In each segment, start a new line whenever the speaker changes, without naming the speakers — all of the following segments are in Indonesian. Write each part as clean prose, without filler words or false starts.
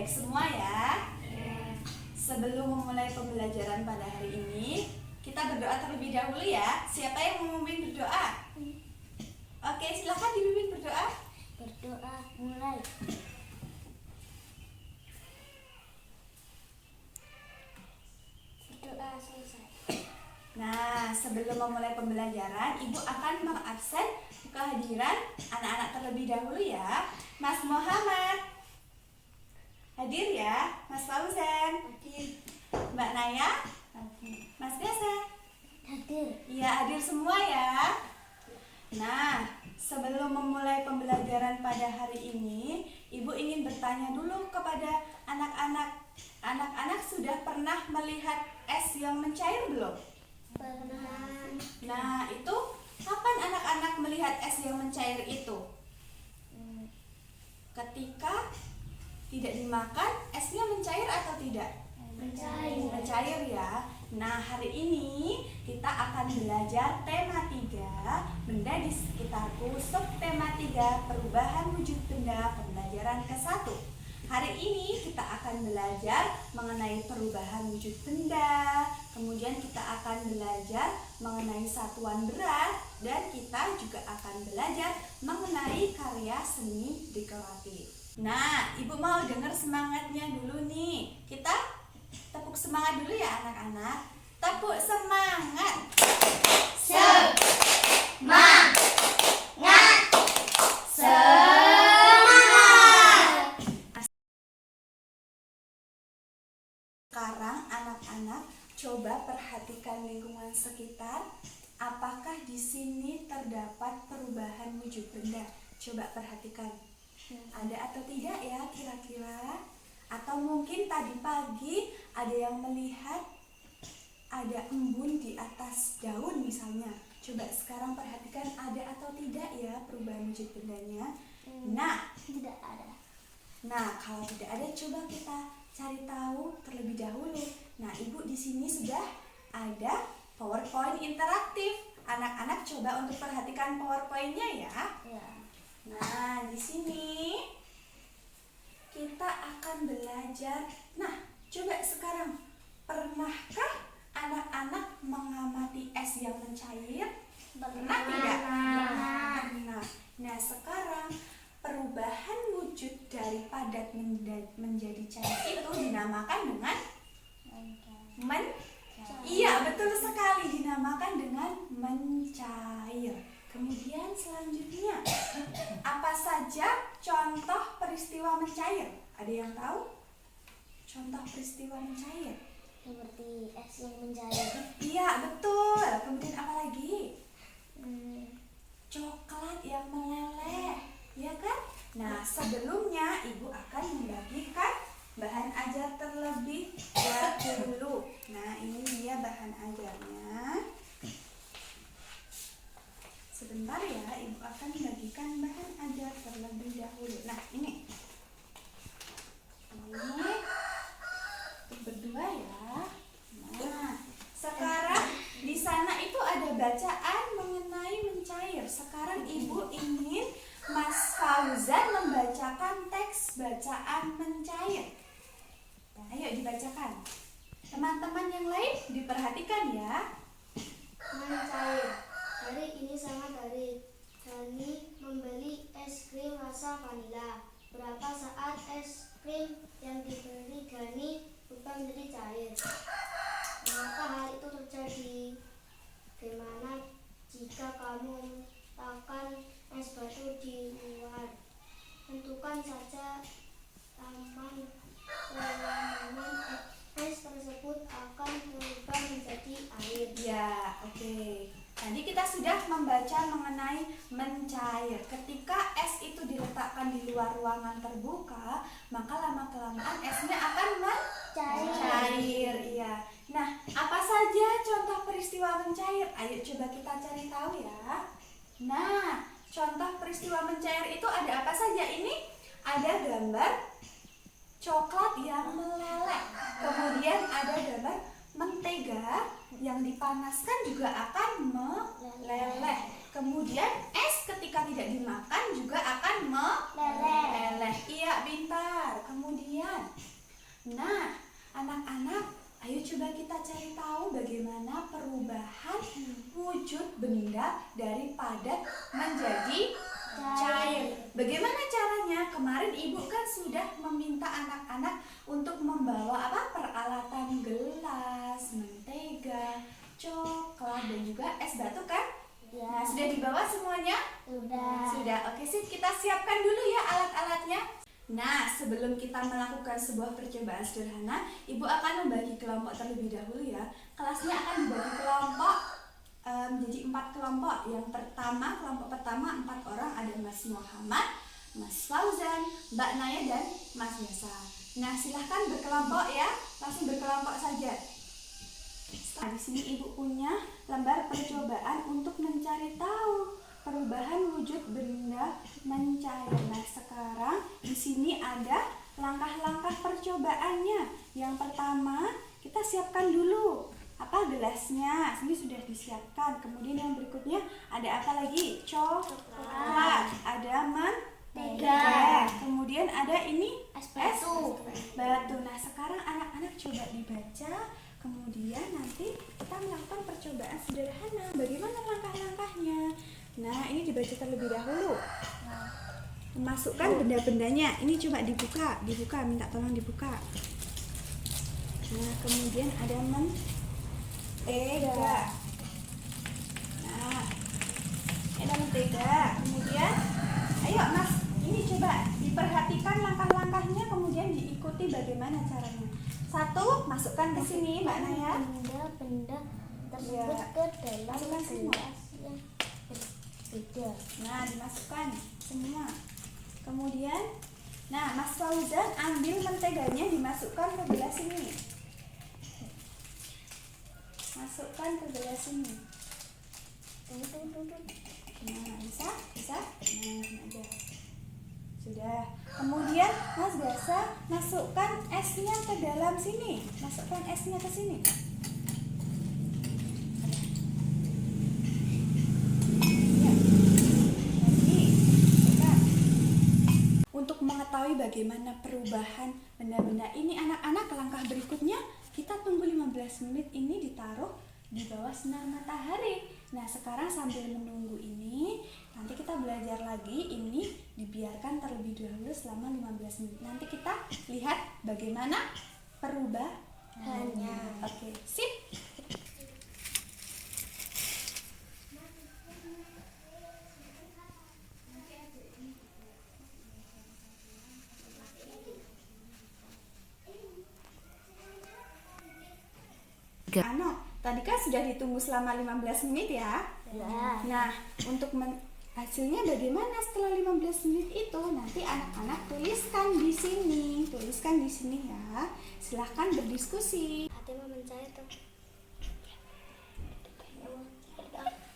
baik semua ya. Sebelum memulai pembelajaran pada hari ini, kita berdoa terlebih dahulu ya. Siapa yang mau memimpin berdoa? Oke, silakan dipimpin berdoa.
Berdoa mulai. Berdoa selesai.
Nah, sebelum memulai pembelajaran, Ibu akan mengabsen kehadiran anak-anak terlebih dahulu ya. Mas Muhammad hadir ya. Mas Fauzan hadir. Mbak Naya hadir. Mas Gasa
Hadir.
iya, hadir semua ya. Nah, sebelum memulai pembelajaran pada hari ini, Ibu ingin bertanya dulu kepada anak-anak. Anak-anak sudah pernah melihat es yang mencair belum?
Pernah.
Nah, itu kapan anak-anak melihat es yang mencair itu? Ketika tidak dimakan, esnya mencair atau tidak?
Mencair.
Mencair ya. Nah, hari ini kita akan belajar tema 3, benda di sekitarku, subtema 3, perubahan wujud benda, pembelajaran ke-1. Hari ini kita akan belajar mengenai perubahan wujud benda, kemudian kita akan belajar mengenai satuan berat, dan kita juga akan belajar mengenai karya seni dekoratif. Nah, Ibu mau dengar semangatnya dulu nih. Kita tepuk semangat dulu ya anak-anak. Tepuk semangat.
Semangat.
Sekarang anak-anak coba perhatikan lingkungan sekitar. Apakah di sini terdapat perubahan wujud benda? Coba perhatikan. Ada atau tidak ya kira-kira? Atau mungkin tadi pagi ada yang melihat ada embun di atas daun misalnya. Coba sekarang perhatikan ada atau tidak ya perubahan wujud bendanya. Nah,
Tidak ada.
Nah, kalau tidak ada, coba kita cari tahu terlebih dahulu. Nah, Ibu di sini sudah ada PowerPoint interaktif. Anak-anak coba untuk perhatikan PowerPoint-nya ya.
Ya.
Nah, di sini kita akan belajar. Nah, coba sekarang, pernahkah anak-anak mengamati es yang mencair? Pernah tidak? Pernah. Nah, sekarang perubahan wujud dari padat menjadi cair itu dinamakan dengan Iya, betul sekali, dinamakan dengan mencair. Kemudian selanjutnya, apa saja contoh peristiwa mencair? Ada yang tahu? Contoh peristiwa mencair?
Seperti es yang mencair.
Iya, betul. Kemudian apa lagi? Coklat yang meleleh, ya kan? Nah, sebelumnya Ibu akan membagikan bahan ajar terlebih dahulu. Nah, ini dia bahan ajarnya. Sebentar ya, Ibu akan membagikan bahan ajar terlebih dahulu. Nah, ini untuk berdua ya. Nah, sekarang di sana itu ada bacaan mengenai mencair. Sekarang Ibu ingin Mas Fauzan membacakan teks bacaan mencair. Nah, ayo dibacakan. Teman-teman yang lain diperhatikan ya.
Mencair. Hari ini sangat baik. Dani membeli es krim rasa vanila. Berapa saat es krim yang dibeli Dani berubah menjadi cair? Mengapa hal itu terjadi? Bagaimana jika kamu meletakkan es batu di luar? Tentukan saja taman perlawanan es tersebut akan berubah menjadi air.
Ya, oke. Tadi kita sudah membaca mengenai mencair. Ketika es itu diletakkan di luar ruangan terbuka, maka lama-kelamaan esnya akan mencair. Iya. Nah, apa saja contoh peristiwa mencair? Ayo coba kita cari tahu ya. Nah, contoh peristiwa mencair itu ada apa saja? Ini ada gambar coklat yang meleleh. Kemudian ada gambar mentega yang dipanaskan juga akan meleleh. Kemudian es ketika tidak dimakan juga akan meleleh. Iya, pintar. Kemudian perhatian. Nah, anak-anak, ayo coba kita cari tahu bagaimana perubahan wujud benda dari padat menjadi cair. Bagaimana caranya? Kemarin ibu kan sudah meminta anak-anak untuk membawa peralatan gelas, mentega, coklat, dan juga es batu kan?
Ya.
Nah, sudah dibawa semuanya? Sudah. Oke, sip, kita siapkan dulu ya alat-alatnya. Nah, sebelum kita melakukan sebuah percobaan sederhana, ibu akan membagi kelompok terlebih dahulu ya. Kelasnya akan dibagi kelompok menjadi 4 kelompok. Yang pertama, kelompok pertama 4 orang, ada Mas Muhammad, Mas Fauzan, Mbak Naya, dan Mas Yasa. Nah, silahkan berkelompok ya, langsung berkelompok saja. Nah, di sini ibu punya lembar percobaan untuk mencari tahu perubahan wujud benda mencair. Nah, sekarang di sini ada langkah-langkah percobaannya. Yang pertama, kita siapkan dulu gelasnya. Sini sudah disiapkan. Kemudian yang berikutnya ada apa lagi? Coklat. Ada mentega. Kemudian ada ini
Es batu.
batu. Nah, sekarang anak-anak coba dibaca. Kemudian nanti kita melakukan percobaan sederhana. Bagaimana langkah-langkahnya? Nah, ini dibaca terlebih dahulu. Masukkan benda-bendanya. Ini coba dibuka, minta tolong dibuka. Nah, kemudian ada mentega. Nah, ada mentega. Kemudian, ayo Mas, ini coba diperhatikan langkah-langkahnya, kemudian diikuti bagaimana caranya. 1, masukkan ke sini, Mbak Naya.
Benda-benda tersebut ke dalam
Masukkan semua.
gelas yang berbeda.
Nah, dimasukkan semua. Kemudian, nah, Mas Fauzan ambil menteganya, dimasukkan ke gelas ini. Masukkan ke gelas ini. Nah, bisa? Nah, ini aja. Sudah. Kemudian Mas Gasa masukkan esnya ke dalam sini. Masukkan esnya ke sini. Ya. Lagi. Masukkan. Untuk mengetahui bagaimana perubahan benda-benda ini, anak-anak, langkah berikutnya kita tunggu 15 menit ini ditaruh di bawah sinar matahari. Nah, sekarang sambil menunggu ini, nanti kita belajar lagi. Ini dibiarkan terlebih dahulu selama 15 menit. Nanti kita lihat bagaimana perubahannya. Oke, sip. Tadi kan sudah ditunggu selama 15 menit ya.
Ya.
Nah, untuk hasilnya bagaimana setelah 15 menit itu? Nanti anak-anak tuliskan di sini. Tuliskan di sini ya. Silahkan berdiskusi.
Hati mau mencair tuh.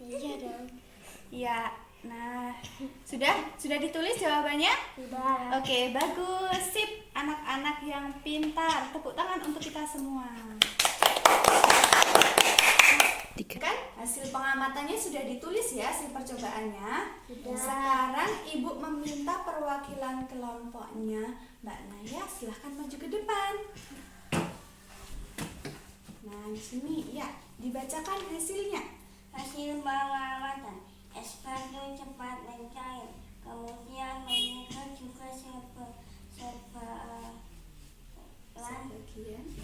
Iya dong.
Ya, nah, sudah ditulis jawabannya?
Sudah.
Oke, bagus. Sip, anak-anak yang pintar. Tepuk tangan untuk kita semua. Kan hasil pengamatannya sudah ditulis ya, hasil percobaannya.
Sudah.
Sekarang ibu meminta perwakilan kelompoknya, Mbak Naya, silahkan maju ke depan. Nah, di sini ya, dibacakan hasilnya.
Hasil pengamatan, es batu cepat mencair, kemudian meninggal juga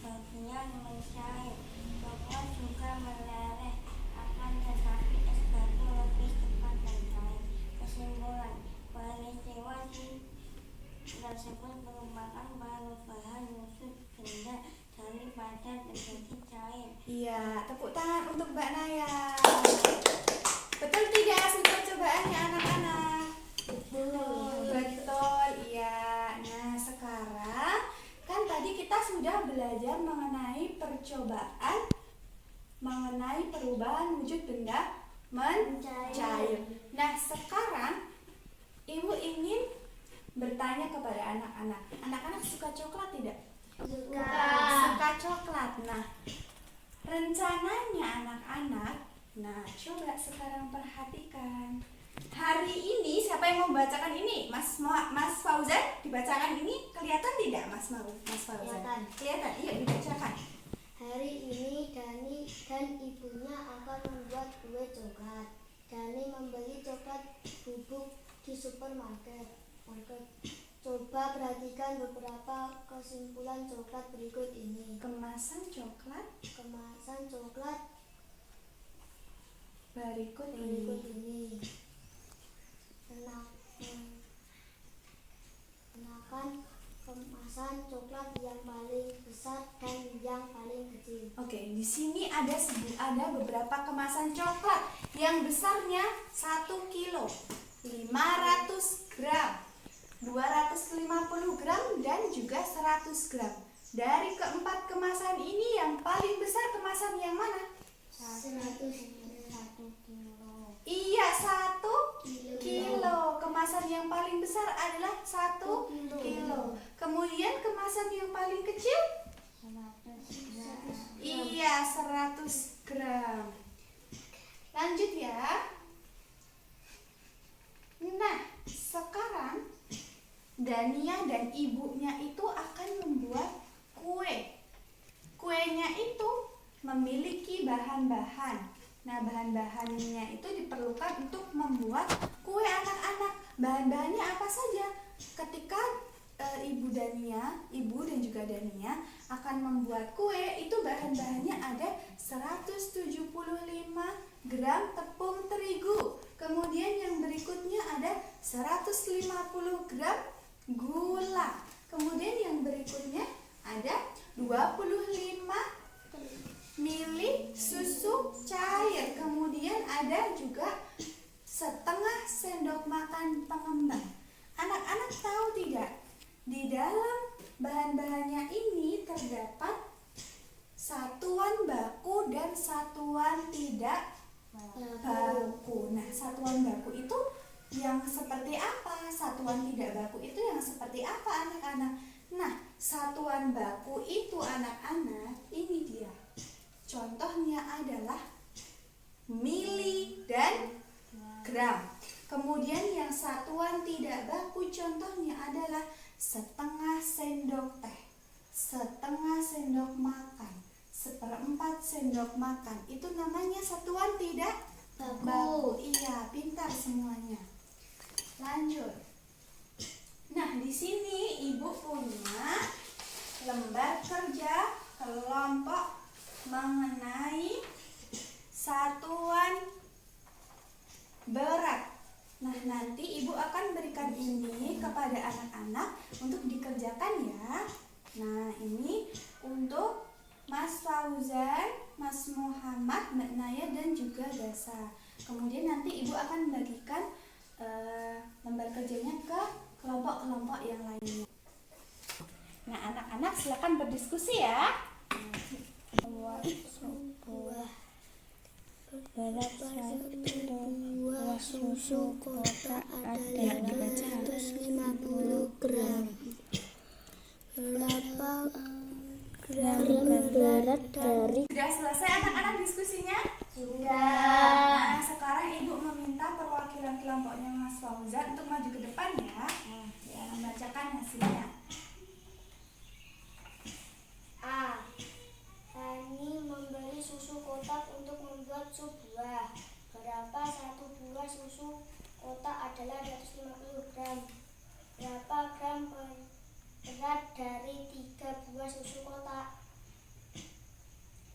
bagian mencair, coklat juga meleleh, akan tetapi es batu lebih cepat mencair. Kesimpulan, peristiwa tersebut merupakan perubahan wujud benda dari padat menjadi cair.
Iya, tepuk tangan untuk Mbak Naya. Betul tidak hasil percobaannya anak-anak? Betul, iya. Nah, sekarang kan tadi kita sudah belajar mengenai percobaan mengenai perubahan wujud benda mencair. Nah, sekarang ibu ingin bertanya kepada anak-anak. Anak-anak suka coklat tidak? Suka coklat. Nah, rencananya anak-anak, nah coba sekarang perhatikan. Hari ini siapa yang mau membacakan ini? Mas Fauzan, dibacakan ini kelihatan tidak Mas Fauzan?
Kelihatan.
Kelihatan. Iya, dibacakan.
Hari ini Dani dan ibunya akan membuat kue coklat. Dani membeli coklat bubuk di supermarket. Coba perhatikan beberapa kesimpulan coklat berikut ini.
Kemasan coklat
Kemasan coklat
berikut
berikut
ini.
ini. Kenakan kemasan coklat yang paling besar dan yang paling kecil.
Oke, di sini ada beberapa kemasan coklat yang besarnya 1 kilo, 500 gram, 250 gram, dan juga 100 gram. Dari keempat kemasan ini yang paling besar kemasan yang mana?
100 kilo.
Iya, 1 kilo. Kemasan yang paling besar adalah 1 kilo. Kemudian kemasan yang paling kecil?
100 gram.
Iya, 100 gram. Lanjut ya. Nah, sekarang Dania dan ibunya itu akan membuat kue. Kuenya itu memiliki bahan-bahan. Nah, bahan-bahannya itu diperlukan untuk membuat kue anak-anak. Bahan-bahannya apa saja? Ketika ibu dan juga Dania akan membuat kue, itu bahan-bahannya ada 175 gram tepung terigu. Kemudian yang berikutnya ada 150 gram gula. Kemudian yang berikutnya ada 25 mili susu cair. Kemudian ada juga setengah sendok makan pengembang. Anak-anak tahu tidak? Di dalam bahan-bahannya ini terdapat satuan baku dan satuan tidak baku. Nah, satuan baku itu yang seperti apa? Satuan tidak baku itu yang seperti apa, anak-anak? Nah, satuan baku itu, anak-anak, ini dia. Contohnya adalah mili dan gram. Kemudian yang satuan tidak baku contohnya adalah setengah sendok teh, setengah sendok makan, 1/4 sendok makan. Itu namanya satuan tidak baku. Iya, pintar semuanya. Lanjut. Nah, di sini ibu punya lembar kerja kelompok mengenai satuan berat. Nah, nanti ibu akan berikan ini kepada anak-anak untuk dikerjakan ya. Nah, ini untuk Mas Fauzan, Mas Muhammad, Mbak Naya, dan juga Dasa. Kemudian nanti ibu akan bagikan lembar kerjanya ke kelompok-kelompok yang lainnya. Nah, anak-anak silakan berdiskusi ya.
Buah susu kotak adalah 250 gram. Berapa gram berat dari?
Sudah selesai anak-anak diskusinya?
Sudah.
Nah, sekarang ibu meminta perwakilan kelompoknya Mas Fauzan untuk maju ke depan ya. Ya, membacakan hasilnya.
A. Dani membeli susu kotak untuk membuat sup buah. Berapa satu buah susu kotak adalah 250 gram. Berapa gram berat dari 3 buah susu kotak?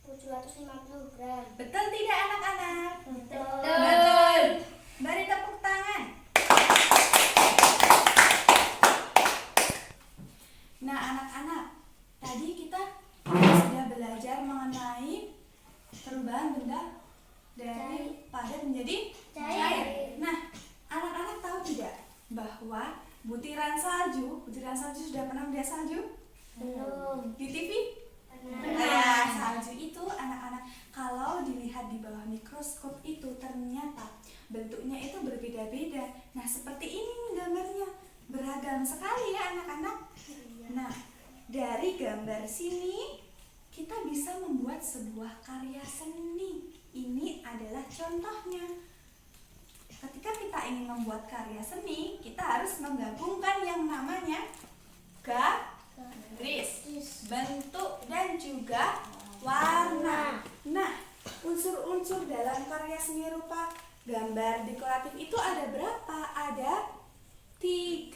750 gram.
Betul tidak anak-anak?
Betul.
Beri tepuk tangan. Nah, anak-anak, tadi kita sudah belajar mengenai perubahan benda dari padat menjadi cair. Nah, anak-anak tahu tidak bahwa butiran salju sudah pernah melihat salju?
Belum.
Di TV?
Benar.
Ya, salju itu anak-anak kalau dilihat di bawah mikroskop itu ternyata bentuknya itu berbeda-beda. Nah, seperti ini nih gambarnya, beragam sekali ya anak-anak. Nah, dari gambar sini kita bisa membuat sebuah karya seni. Ini adalah contohnya. Ketika kita ingin membuat karya seni, kita harus menggabungkan yang namanya garis, bentuk, dan juga warna. Nah, unsur-unsur dalam karya seni rupa gambar dekoratif itu ada berapa? Ada 3.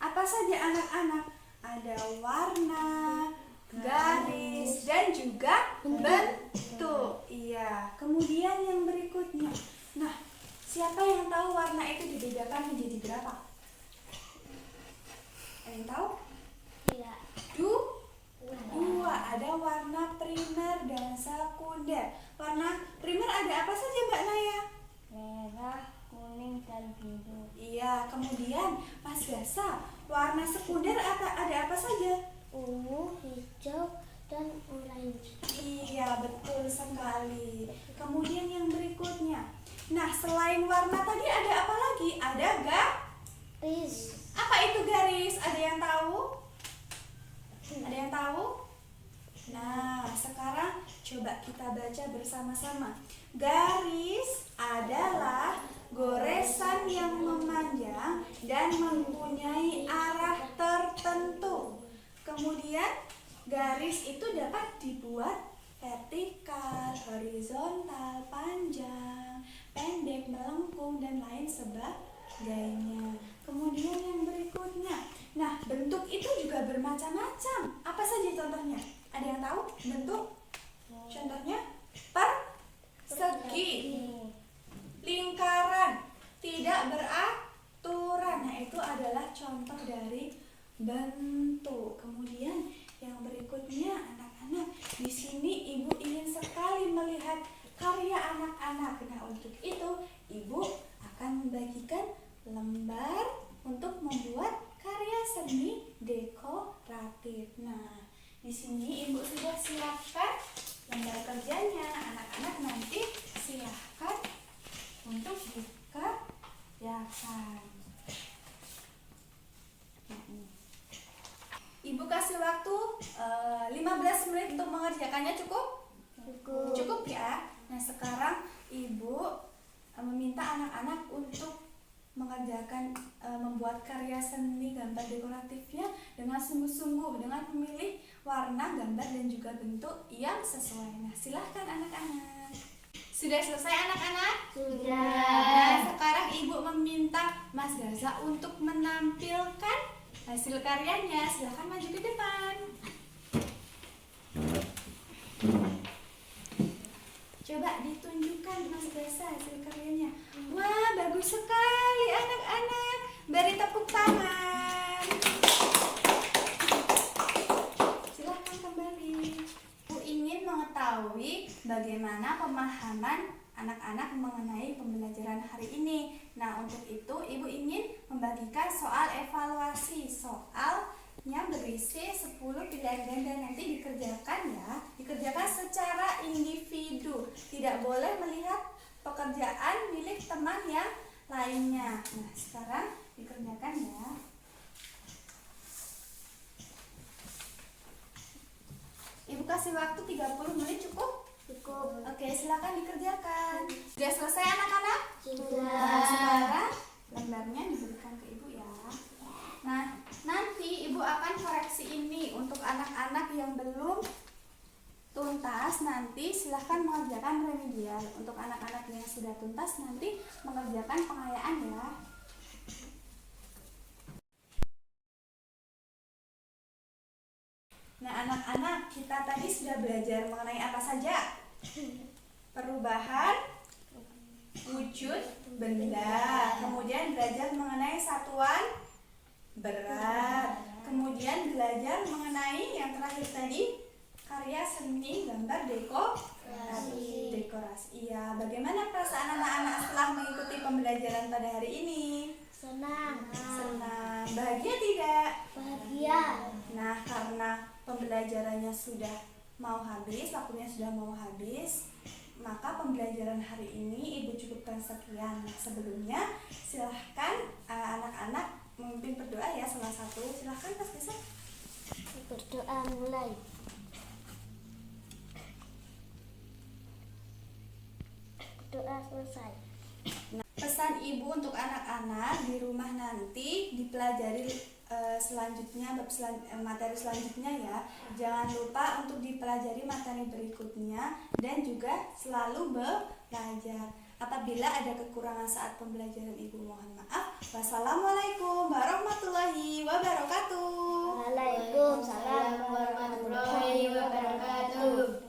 Apa saja anak-anak? Ada warna, garis, dan juga bentuk. Iya. Kemudian yang berikutnya. Nah, siapa yang tahu warna itu dibedakan menjadi berapa? Ada yang tahu?
Iya.
Dua. Ada warna primer dan sekunder. Warna primer ada apa saja, Mbak Naya?
Merah, kuning, dan biru.
Iya. Kemudian Mas Gasa, warna sekunder ada apa saja?
Ungu, hijau, dan orange.
Iya, betul sekali. Kemudian yang berikutnya. Nah, selain warna tadi ada apa lagi? Ada
Garis.
apa itu garis? Ada yang tahu? Ada yang tahu? Nah, sekarang coba kita baca bersama-sama. Garis adalah goresan yang memanjang dan mempunyai arah tertentu. Kemudian garis itu dapat dibuat vertikal, horizontal, panjang, pendek, melengkung, dan lain sebagainya. Kemudian yang berikutnya. Nah, bentuk itu juga bermacam-macam. Apa saja contohnya? Ada yang tahu bentuk? Contohnya persegi, lingkaran, tidak beraturan. Nah, itu adalah contoh dari bentuk. Kemudian yang berikutnya, anak-anak, di sini Ibu ingin sekali melihat karya anak-anak. Nah, untuk itu Ibu akan membagikan lembar untuk membuat karya seni dekoratif. Nah, di sini Ibu sudah siapkan lembar kerjanya. Anak-anak nanti silahkan untuk dikerjakan. Ibu kasih waktu 15 menit untuk mengerjakannya, cukup? Cukup ya. Nah, sekarang Ibu meminta anak-anak untuk mengerjakan membuat karya seni gambar dekoratifnya dengan sungguh-sungguh, dengan memilih warna, gambar, dan juga bentuk yang sesuai. Nah, silahkan anak-anak. Sudah selesai anak-anak?
Sudah.
Nah, sekarang Ibu meminta Mas Gaza untuk menampilkan hasil karyanya. Silahkan maju ke depan. Coba ditunjukkan Mas Gaza hasil karyanya. Wah, bagus sekali anak-anak. Beri tepuk tangan. Silahkan kembali. Bu ingin mengetahui bagaimana pemahaman anak-anak mengenai pembelajaran hari ini. Nah, untuk itu Ibu ingin membagikan soal evaluasi. Soalnya berisi 10 pilihan ganda, nanti dikerjakan ya. Dikerjakan secara individu. Tidak boleh melihat pekerjaan milik teman yang lainnya. Nah, sekarang dikerjakan ya. Ibu kasih waktu 30 menit, cukup?
Cukup.
Oke, silakan dikerjakan. Sudah selesai anak-anak?
Sudah.
Nah, sekarang lembarnya diberikan ke Ibu ya. Nah, nanti Ibu akan koreksi ini untuk anak-anak yang belum tuntas. Nanti silahkan mengerjakan remedial. Untuk anak-anak yang sudah tuntas nanti mengerjakan pengayaan ya. Nah, anak-anak, kita tadi sudah belajar mengenai apa saja? Perubahan wujud benda, kemudian belajar mengenai satuan berat, kemudian belajar mengenai yang terakhir tadi karya seni gambar dekorasi. Iya, bagaimana perasaan anak-anak setelah mengikuti pembelajaran pada hari ini?
Senang.
Senang. Bahagia tidak?
Bahagia.
Nah, karena pembelajarannya sudah mau habis, waktunya sudah mau habis, maka pembelajaran hari ini Ibu cukupkan sekian. Nah, sebelumnya silahkan anak-anak memimpin berdoa ya salah satu. Silahkan Mas Gesa.
Berdoa mulai. Doa selesai.
Nah, pesan ibu untuk anak-anak di rumah nanti dipelajari selanjutnya materi selanjutnya ya. Jangan lupa untuk dipelajari materi berikutnya dan juga selalu belajar. Apabila ada kekurangan saat pembelajaran ibu mohon maaf. Wassalamualaikum warahmatullahi wabarakatuh.
Waalaikumsalam warahmatullahi wabarakatuh.